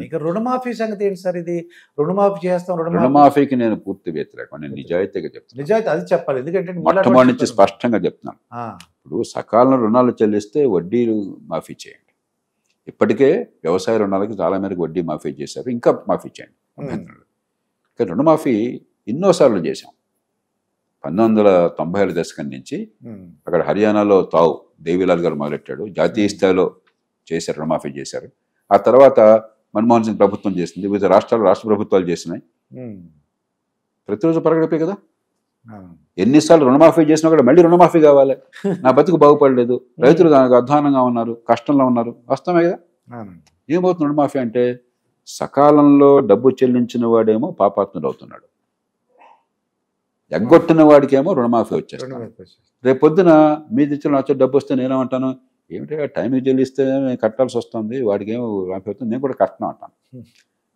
ఇక రుణమాఫీ సంగతి ఏంటి సార్? ఇది రుణమాఫీ చేస్తాం, రుణమాఫీకి నేను పూర్తి వ్యతిరేకం. నేను నిజాయితీగా చెప్తాను. నిజాయితీ అది చెప్పాలి, ఎందుకంటే మొట్టమొదటి నుంచి స్పష్టంగా చెప్తున్నాను. ఇప్పుడు సకాలంలో రుణాలు చెల్లిస్తే వడ్డీలు మాఫీ చేయండి. ఇప్పటికే వ్యవసాయ రుణాలకి చాలా మేరకు వడ్డీ మాఫీ చేశారు, ఇంకా మాఫీ చేయండి. కానీ రుణమాఫీ ఎన్నోసార్లు చేశాం. 1990ల దశకం నుంచి అక్కడ హర్యానాలో తావు దేవిలాల్ గారు మొదలెట్టాడు, జాతీయ స్థాయిలో చేశారు, రుణమాఫీ చేశారు. ఆ తర్వాత మన్మోహన్ సింగ్ ప్రభుత్వం చేసింది, వివిధ రాష్ట్రాలు రాష్ట్ర ప్రభుత్వాలు చేసినాయి. ప్రతిరోజు పరగడిపే కదా. ఎన్నిసార్లు రుణమాఫీ చేసినా కూడా మళ్ళీ రుణమాఫీ కావాలి, నా బతుకు బాగుపడలేదు, రైతులు అధ్వానంగా ఉన్నారు, కష్టంలో ఉన్నారు, వాస్తవమే కదా. ఏమవుతుంది రుణమాఫీ అంటే? సకాలంలో డబ్బు చెల్లించిన వాడేమో పాపాత్ముడు అవుతున్నాడు, ఎగ్గొట్టిన వాడికేమో రుణమాఫీ వచ్చేస్తాడు. రేపు పొద్దున మీ తెచ్చిన వచ్చే డబ్బు వస్తే నేనేమంటాను, ఏమిటి టైంకి చెల్లిస్తే కట్టాల్సి వస్తుంది, వాడికి ఏమో మాఫీ అవుతుంది, నేను కూడా కట్టను అంటాను.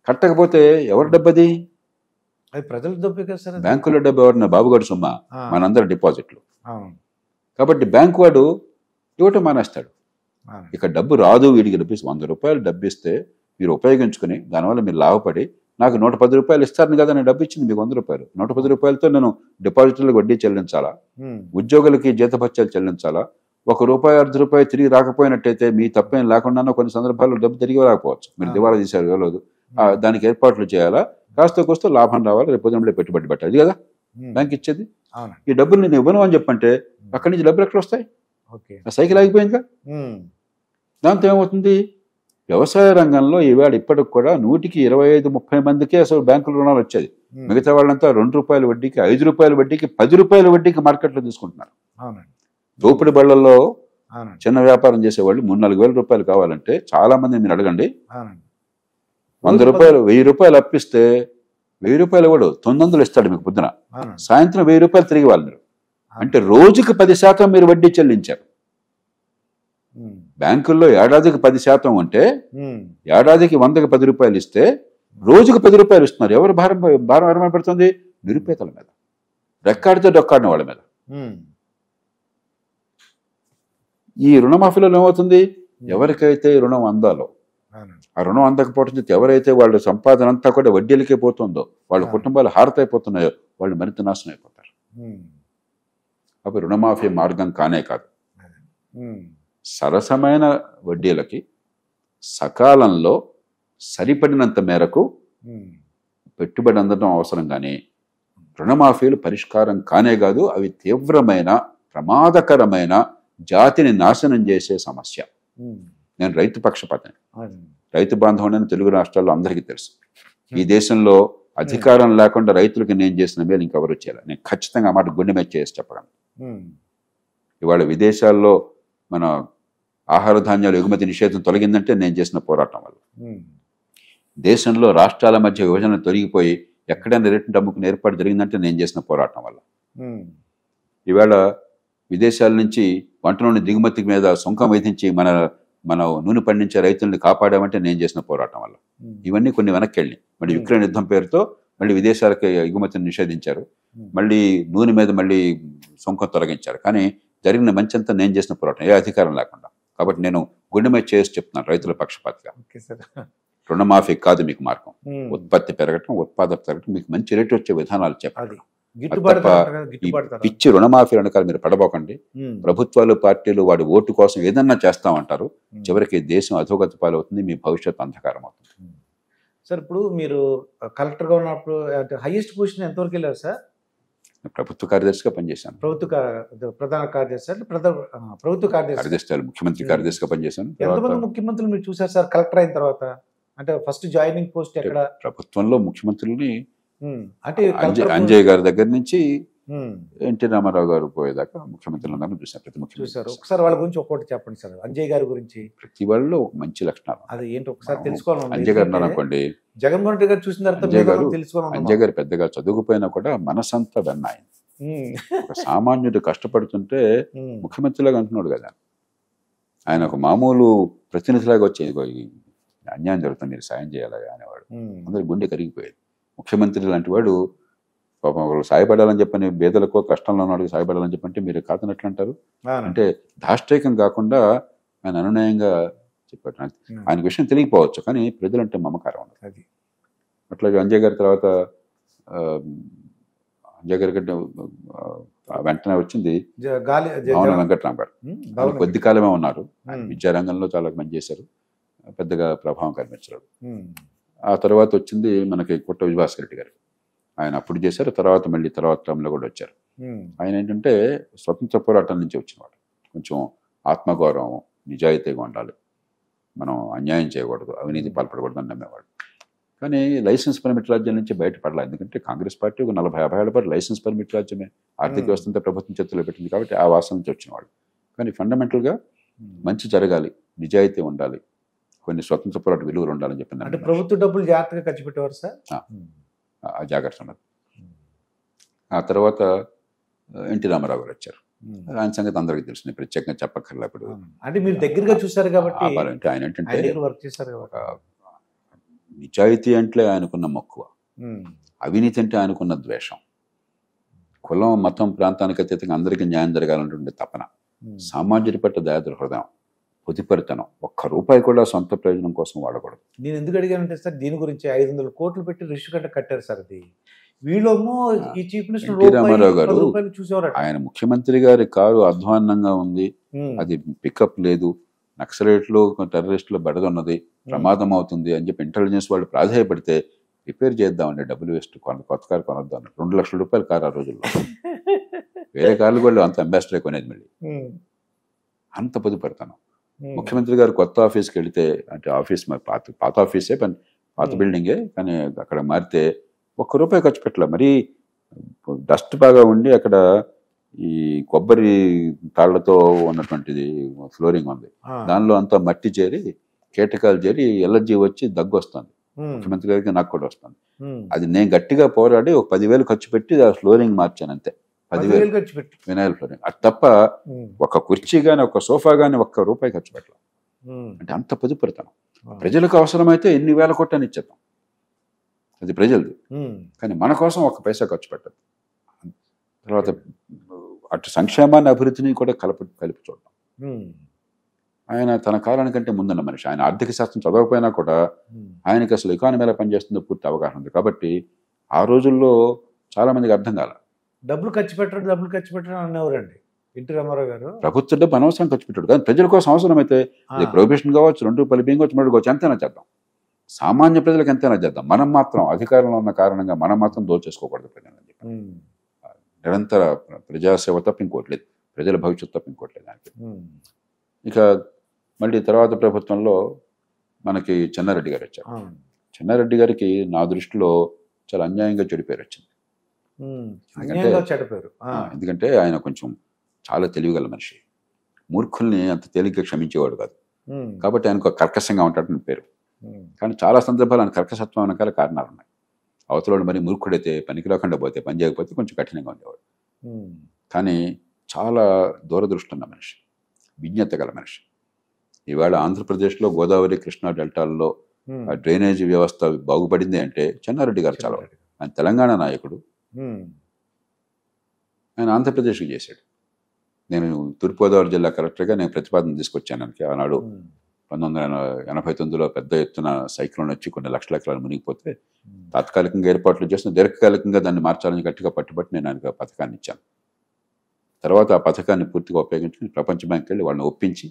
కట్టకపోతే ఎవరి డబ్బు అది? ప్రజల డబ్బు కదా సార్. బ్యాంకులో డబ్బు ఎవరిన? బాబుగాడు సొమ్మ, మనందరి డిపాజిట్లు. కాబట్టి బ్యాంకు వాడు ఇవ్వటం మానేస్తాడు. ఇక డబ్బు రాదు, వీడికి డబ్బు 100 రూపాయలు డబ్బు ఇస్తే మీరు ఉపయోగించుకుని దానివల్ల మీరు లాభపడి నాకు 110 రూపాయలు ఇస్తారని కదా నేను డబ్బు ఇచ్చింది మీకు 100 రూపాయలు. 110 రూపాయలతో నేను డిపాజిట్లకు వడ్డీ చెల్లించాలా, ఉద్యోగులకి జీతభత్యాలు చెల్లించాలా? ₹1, ₹2 తిరిగి రాకపోయినట్టయితే మీ తప్పేం లేకుండా కొన్ని సందర్భాల్లో డబ్బు తిరిగి రాకపోవచ్చు, మీరు దివాలా తీశారు వెళ్ళదు, దానికి ఏర్పాట్లు చేయాలా, కాస్త కోస్త లాభం రావాలి, రేపు పొద్దున పెట్టుబడి పెట్టాలి. ఇది కదా బ్యాంక్ ఇచ్చేది. ఈ డబ్బులు నేను ఇవ్వను అని చెప్పంటే అక్కడి నుంచి డబ్బులు ఎక్కడ వస్తాయి? సైకిల్ ఆగిపోయిందిగా. దాంతో ఏమవుతుంది? వ్యవసాయ రంగంలో ఈవేళ ఇప్పటికి కూడా 100కి 25-30 మందికే అసలు బ్యాంకుల రుణాలు వచ్చేది. మిగతా వాళ్ళంతా ₹2 వడ్డీకి, ₹5 వడ్డీకి, ₹10 వడ్డీకి మార్కెట్లో తీసుకుంటున్నారు. దోపిడి బళ్లలో చిన్న వ్యాపారం చేసేవాళ్ళు 3-4 వేల రూపాయలు కావాలంటే చాలా మంది మీరు అడగండి, ₹100 ₹1000 అప్పిస్తే ₹1000 ఇవ్వడు, 900 ఇస్తాడు మీకు పొద్దున, సాయంత్రం ₹1000 తిరిగి వాళ్ళు మీరు. అంటే రోజుకి 10% మీరు వడ్డీ చెల్లించారు. బ్యాంకుల్లో ఏడాదికి 10% ఉంటే ఏడాదికి 100కి ₹10 ఇస్తే రోజుకి ₹10 ఇస్తున్నారు. ఎవరు భారం భారం పడుతుంది? నిరుపేదల మీద, రెక్కాడితే డొక్కాడిన వాళ్ళ మీద. ఈ రుణమాఫీలో ఏమవుతుంది? ఎవరికైతే రుణం అందాలో ఆ రుణం అందకపోవడం చేత ఎవరైతే వాళ్ళ సంపాదన అంతా కూడా వడ్డీలకే పోతుందో, వాళ్ళ కుటుంబాలు హారతైపోతున్నాయో, వాళ్ళు మరింత నాశనం అయిపోతారు. అప్పుడు రుణమాఫీ మార్గం కానే కాదు. సరసమైన వడ్డీలకి సకాలంలో సరిపడినంత మేరకు పెట్టుబడి అందడం అవసరం, కానీ రుణమాఫీలు పరిష్కారం కానే కాదు. అవి తీవ్రమైన ప్రమాదకరమైన జాతిని నాశనం చేసే సమస్య. నేను రైతు పక్షపాతని, రైతు బాంధవుడని తెలుగు రాష్ట్రాల్లో అందరికీ తెలుసు. ఈ దేశంలో అధికారం లేకుండా రైతులకి నేను చేసిన మేలు ఇంకెవరు చేయాలి. నేను ఖచ్చితంగా మాట గుండె మీద చేసి చెప్పగలను. ఇవాళ విదేశాల్లో మన ఆహార ధాన్యాలు ఎగుమతి నిషేధం తొలగిందంటే నేను చేసిన పోరాటం వల్ల. దేశంలో రాష్ట్రాల మధ్య విభజన తొలగిపోయి ఎక్కడైనా రేటు అమ్ముకునే ఏర్పాటు జరిగిందంటే నేను చేసిన పోరాటం వల్ల. ఇవాళ విదేశాల నుంచి వంట నూనె దిగుమతి మీద సుంకం విధించి మన నూనె పండించే రైతుల్ని కాపాడామంటే నేను చేసిన పోరాటం వల్ల. ఇవన్నీ కొన్ని వెనక్కి వెళ్ళి మళ్ళీ యుక్రెయిన్ యుద్ధం పేరుతో మళ్ళీ విదేశాలకి ఎగుమతిని నిషేధించారు, మళ్ళీ నూనె మీద మళ్ళీ సుంకం తొలగించారు. కానీ జరిగిన మంచంతా నేను చేసిన పోరాటం, ఏ అధికారం లేకుండా. కాబట్టి నేను గుండె మీద చేసి చెప్తున్నాను రైతుల పక్షపాతిగా. రుణమాఫీ కాదు మీకు మార్గం, ఉత్పత్తి పెరగటం, ఉత్పాదక పెరగటం, మీకు మంచి రేటు వచ్చే విధానాలు చెప్పాలి. పిచ్చి రుణమాఫీ వెనకాల మీరు పడబోకండి. ప్రభుత్వాలు పార్టీలు వాడి ఓటు కోసం ఏదన్నా చేస్తామంటారు, చివరికి దేశం అధోగతి పాలవుతుంది, మీ భవిష్యత్తు అంధకారం అవుతుంది. సార్ ఇప్పుడు మీరు కలెక్టర్గా ఉన్నప్పుడు హైయెస్ట్ పొజిషన్ ఎంతవరకు వెళ్ళారు సార్? ప్రభుత్వ కార్యదర్శిగా పనిచేశాను. ప్రధాన కార్యదర్శి, ప్రభుత్వ కార్యదర్శి, ముఖ్యమంత్రి కార్యదర్శిగా పనిచేశాను. ఎంతమంది ముఖ్యమంత్రులు మీరు చూసారు సార్ కలెక్టర్ అయిన తర్వాత? అంటే ఫస్ట్ జాయినింగ్ పోస్ట్ ఎక్కడ? ప్రభుత్వంలో ముఖ్యమంత్రులని అంటే అంజయ్ గారి దగ్గర నుంచి ఎన్టీ రామారావు గారు పోయేదాకా ముఖ్యమంత్రులందరూ చూశారు. ప్రతి ముఖ్యమంత్రి ఒకసారి వాళ్ళ గురించి ఒక్కొక్కటి చెప్పండి సార్. అంజయ్ గారి గురించి ప్రతి వాళ్ళలో మంచి లక్షణాలు, అది ఏంటి ఒకసారి తెలుసుకోవాలి. అంజయ్ గారు అనుకోండి, జగన్మోహన్ రెడ్డి గారు చూసిన తర్వాత తెలుసుకోవాలి. అంజయ్ గారు పెద్దగా చదువుకుపోయినా కూడా మనసంతా వెన్నాయి. ఒక సామాన్యుడు కష్టపడుతుంటే ముఖ్యమంత్రిలాగా అంటున్నాడు కదా, ఆయన ఒక మామూలు ప్రతినిధిలాగా వచ్చేది, అన్యాయం జరుగుతుంది మీరు సాయం చేయాలి అనేవాడు. అందరి గుండె కరిగిపోయేది. ముఖ్యమంత్రి లాంటి వాడు పాపం వాళ్ళు సాయపడాలని చెప్పని, పేదలకు కష్టంలో ఉన్నవాడికి సాయపడాలని చెప్పంటే మీరు కాదనట్లు అంటారు. అంటే దాష్టీకం కాకుండా ఆయన అనునయంగా చెప్పాడు. ఆయన విషయం తెలియకపోవచ్చు, కానీ ప్రజలంటే మమకారం ఉండదు. అది అట్లాగే అంజయ్ గారి తర్వాత అంజయ్ గారి కంటే వెంటనే వచ్చింది భావన వెంకటరామ్ గారు. ఆయన కొద్ది కాలమే ఉన్నారు. ఆయన విద్యారంగంలో చాలా మంచి చేశారు, పెద్దగా ప్రభావం కనిపించారు. ఆ తర్వాత వచ్చింది మనకి కొట్ట విజయభాస్కర్ రెడ్డి గారు. ఆయన అప్పుడు చేశారు, తర్వాత మళ్ళీ తర్వాత టర్మ్లో కూడా వచ్చారు. ఆయన ఏంటంటే స్వతంత్ర పోరాటం నుంచి వచ్చినవాడు. కొంచెం ఆత్మగౌరవం, నిజాయితీగా ఉండాలి, మనం అన్యాయం చేయకూడదు, అవినీతి పాల్పడకూడదు అని నమ్మేవాడు. కానీ లైసెన్స్ పర్మిట్ రాజ్యం నుంచి బయటపడాలి. ఎందుకంటే కాంగ్రెస్ పార్టీ ఒక 40-50 ఏళ్ల పాటు లైసెన్స్ పర్మిట్ రాజ్యమే, ఆర్థిక వ్యవస్థ అంతా ప్రభుత్వం చేతుల్లో పెట్టింది. కాబట్టి ఆ వాసన నుంచి వచ్చినవాడు. కానీ ఫండమెంటల్గా మంచి జరగాలి, నిజాయితీ ఉండాలి, కొన్ని స్వతంత్ర పోరాట విలువలు ఉండాలని చెప్పి ప్రభుత్వ డబ్బులు జాగ్రత్తగా ఖర్చు పెట్టేవారు సార్. ఆ జాగ్రత్త ఉన్నది. ఆ తర్వాత ఎన్టీ రామారావు గారు వచ్చారు. ఆయన సంగతి అందరికీ తెలుసు, ప్రత్యేకంగా చెప్పక్కర్లే. ఇప్పుడు అంటే మీరు దగ్గరగా చూసారు కాబట్టి ఆయన ఏంటంటే వర్క్ చేశారు కాబట్టి నిజాయితీ అంటే ఆయనకున్న మక్కువ, అవినీతి అంటే ఆయనకున్న ద్వేషం, కులం మతం ప్రాంతానికి అతీతంగా అందరికీ న్యాయం జరగాలంటుండే తపన, సామాన్యుడి పట్ల దయాద్ర హృదయం, పొదిపరితనం, ₹1 కూడా సొంత ప్రయోజనం కోసం వాడకూడదు. నేను ఎందుకు అడిగానంటే సార్, దీని గురించి 500 కోట్లు పెట్టి రిషికంట కట్టారు సార్. అది వీళ్ళేమో ఈ చీఫ్ మినిస్టర్ ఎన్టీ రామారావు గారు ఆయన ముఖ్యమంత్రి గారి కారు అధ్వాన్నంగా ఉంది, అది పికప్ లేదు, నక్సలైట్లు టెర్రరిస్టులు బెడదున్నది, ప్రమాదం అవుతుంది అని చెప్పి ఇంటెలిజెన్స్ వాళ్ళు ప్రాధాయపడితే రిపేర్ చేద్దామండి, డబ్బులు వేస్ట్, కొత్త కారు కొనొద్దాం, ₹2 లక్షల కారు ఆ రోజుల్లో. వేరే కార్లు కూడా అంత అంబాసిడర్ కొనేది మళ్ళీ. అంత పొదుపడతాను. ముఖ్యమంత్రి గారు కొత్త ఆఫీస్కి వెళితే, అంటే ఆఫీస్ పాత ఆఫీసే, పాత బిల్డింగే, కానీ అక్కడ మారితే ₹1 ఖర్చు పెట్టలే. మరీ డస్ట్ బాగా ఉండి అక్కడ ఈ కొబ్బరి తాళ్లతో ఉన్నటువంటిది ఫ్లోరింగ్ ఉంది, దానిలో అంతా మట్టి చేరి కీటకాలు చేరి ఎలర్జీ వచ్చి దగ్గు వస్తుంది. ముఖ్యమంత్రి గారికి నాకు కూడా వస్తుంది. అది నేను గట్టిగా పోరాడి ఒక 10,000 ఖర్చు పెట్టి ఆ ఫ్లోరింగ్ మార్చాను అంతే. 10,000 ఖర్చు పెట్టి వినాయల్ ఫ్లోరింగ్. అది తప్ప ఒక కుర్చీ కానీ ఒక సోఫా కానీ ₹1 ఖర్చు పెట్టాలి. అంటే అంత పొదుపుతాను. ప్రజలకు అవసరమైతే ఎన్ని వేల కోట్లని ఇచ్చేద్దాం, అది ప్రజలది. కానీ మన కోసం ₹1 ఖర్చు పెట్టదు. తర్వాత అటు సంక్షేమాన్ని అభివృద్ధిని కూడా కలిపి చూడడం. ఆయన తన కాలానికంటే ముందున్న మనిషి. ఆయన ఆర్థిక శాస్త్రం చదవకపోయినా కూడా ఆయనకి అసలు ఎకానమీ ఎలా పనిచేస్తుందో పూర్తి అవగాహన ఉంది. కాబట్టి ఆ రోజుల్లో చాలా మందికి అర్థం కాల. డబ్బులు ఖర్చు పెట్టడం అనేవారండి ఎన్టీ రామారావు గారు. ప్రభుత్వ డబ్బు అనవసరం ఖర్చు పెట్టాడు, కానీ ప్రజల కోసం అవసరమైతే అది ప్రొహిబిషన్ కావచ్చు, ₹2 బియ్యం కావచ్చు, $3 కావచ్చు, ఎంతైనా చేద్దాం. సామాన్య ప్రజలకు ఎంతైనా చేద్దాం. మనం మాత్రం అధికారంలో ఉన్న కారణంగా మనం మాత్రం దోచేసుకోకూడదు ప్రజలని చెప్పి. నిరంతర ప్రజాసేవ తప్ప ఇంకోటి లేదు, ప్రజల భవిష్యత్తు తప్ప ఇంకోటి లేదు దానికి. ఇక మళ్ళీ తర్వాత ప్రభుత్వంలో మనకి చెన్నారెడ్డి గారు వచ్చారు. చెన్నారెడ్డి గారికి నా దృష్టిలో చాలా అన్యాయంగా చెడిపోయారు వచ్చింది. ఎందుకంటే ఆయన కొంచెం చాలా తెలివిగల మనిషి, మూర్ఖుల్ని అంత తేలిగ్గా క్షమించేవాడు కాదు. కాబట్టి ఆయనకు కర్కశంగా ఉంటాడని పేరు. కానీ చాలా సందర్భాలు ఆయన కర్కశత్వం వెనకాల కారణాలు ఉన్నాయి. అవతల మరి మూర్ఖుడైతే, పనికి రాకుండా పోతే, పని చేయకపోతే కొంచెం కఠినంగా ఉండేవాడు. కానీ చాలా దూరదృష్టి ఉన్న మనిషి, విజ్ఞత గల మనిషి. ఈవేళ ఆంధ్రప్రదేశ్లో గోదావరి కృష్ణా డెల్టాల్లో డ్రైనేజీ వ్యవస్థ బాగుపడింది అంటే చెన్నారెడ్డి గారు చాలా. ఆయన తెలంగాణ నాయకుడు, ఆయన ఆంధ్రప్రదేశ్కి చేశాడు. నేను తూర్పుగోదావరి జిల్లా కలెక్టర్గా నేను ప్రతిపాదన తీసుకొచ్చాను. ఆనాడు 1989లో పెద్ద ఎత్తున సైక్లోన్ వచ్చి కొన్ని లక్షల ఎకరాలు మునిగిపోతే తాత్కాలికంగా ఏర్పాట్లు చేసిన, దీర్ఘకాలికంగా దాన్ని మార్చాలని గట్టిగా పట్టుబట్టి నేను ఆయనకు పథకాన్ని ఇచ్చాను. తర్వాత ఆ పథకాన్ని పూర్తిగా ఉపయోగించుకుని ప్రపంచ బ్యాంక్ వెళ్ళి వాళ్ళని ఒప్పించి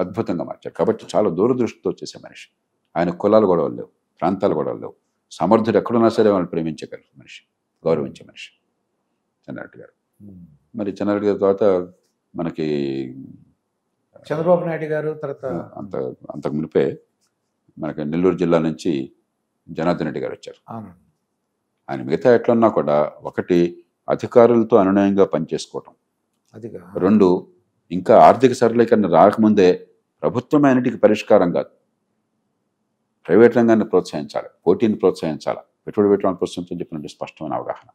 అద్భుతంగా మార్చారు. కాబట్టి చాలా దూరదృష్టితో చేసే మనిషి. ఆయన కులాలు గొడవలు లేవు, ప్రాంతాలు గొడవలు లేవు, సమర్థుడు ఎక్కడున్నా సరే వాళ్ళని ప్రేమించగలరు మనిషి, గౌరవించే మనిషి చెన్నారెడ్డి గారు. మరి చెన్నారెడ్డి గారి తర్వాత మనకి చంద్రబాబు నాయుడు గారు. తర్వాత అంతకు మునిపే మనకి నెల్లూరు జిల్లా నుంచి జనార్దన్ రెడ్డి గారు వచ్చారు. ఆయన మిగతా ఎట్లన్నా కూడా, ఒకటి అధికారులతో అనునయంగా పనిచేసుకోవటం, 2 ఇంకా ఆర్థిక సరళీకరణ రాకముందే ప్రభుత్వం అన్నిటికీ పరిష్కారం కాదు, ప్రైవేట్ రంగాన్ని ప్రోత్సహించాలి, పోటీని ప్రోత్సహించాలి, పెట్టుబడి పెట్టడానికి ప్రోత్సహించని చెప్పినట్టు స్పష్టమైన అవగాహన.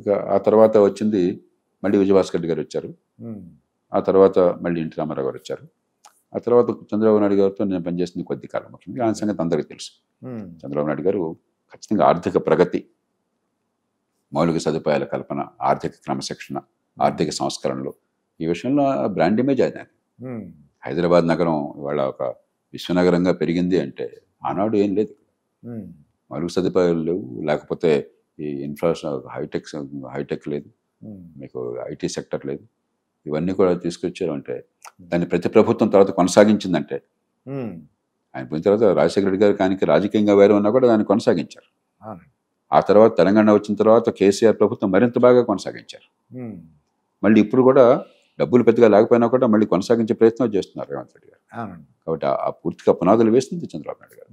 ఇక ఆ తర్వాత వచ్చింది మళ్ళీ విజయభాస్కర్ రెడ్డి గారు వచ్చారు. ఆ తర్వాత మళ్ళీ ఎన్టీ రామారావు గారు వచ్చారు. ఆ తర్వాత చంద్రబాబు నాయుడు గారితో నేను పనిచేసింది కొద్ది కాలం. ముఖ్యంగా ఆయన సంగతి అందరికీ తెలుసు. చంద్రబాబు నాయుడు గారు ఖచ్చితంగా ఆర్థిక ప్రగతి, మౌలిక సదుపాయాల కల్పన, ఆర్థిక క్రమశిక్షణ, ఆర్థిక సంస్కరణలు, ఈ విషయంలో బ్రాండ్ ఇమేజ్ ఆయన. హైదరాబాద్ నగరం ఇవాళ ఒక విశ్వనగరంగా పెరిగింది అంటే ఆనాడు ఏం లేదు. మరుగు సదుపాయాలు లేవు, లేకపోతే ఈ హైటెక్ లేదు, మీకు ఐటీ సెక్టర్ లేదు. ఇవన్నీ కూడా తీసుకొచ్చారు అంటే దాన్ని ప్రతి ప్రభుత్వం తర్వాత కొనసాగించిందంటే, ఆయన పోయిన తర్వాత రాజశేఖర రెడ్డి గారు కానీ రాజకీయంగా వేరే ఉన్నా కూడా దాన్ని కొనసాగించారు. ఆ తర్వాత తెలంగాణ వచ్చిన తర్వాత కేసీఆర్ ప్రభుత్వం మరింత బాగా కొనసాగించారు. మళ్ళీ ఇప్పుడు కూడా డబ్బులు పెద్దగా లేకపోయినా కూడా మళ్ళీ కొనసాగించే ప్రయత్నం చేస్తున్నారు రేవంత్ రెడ్డి గారు. కాబట్టి ఆ పూర్తిగా పునాదులు వేస్తుంది చంద్రబాబు నాయుడు గారు.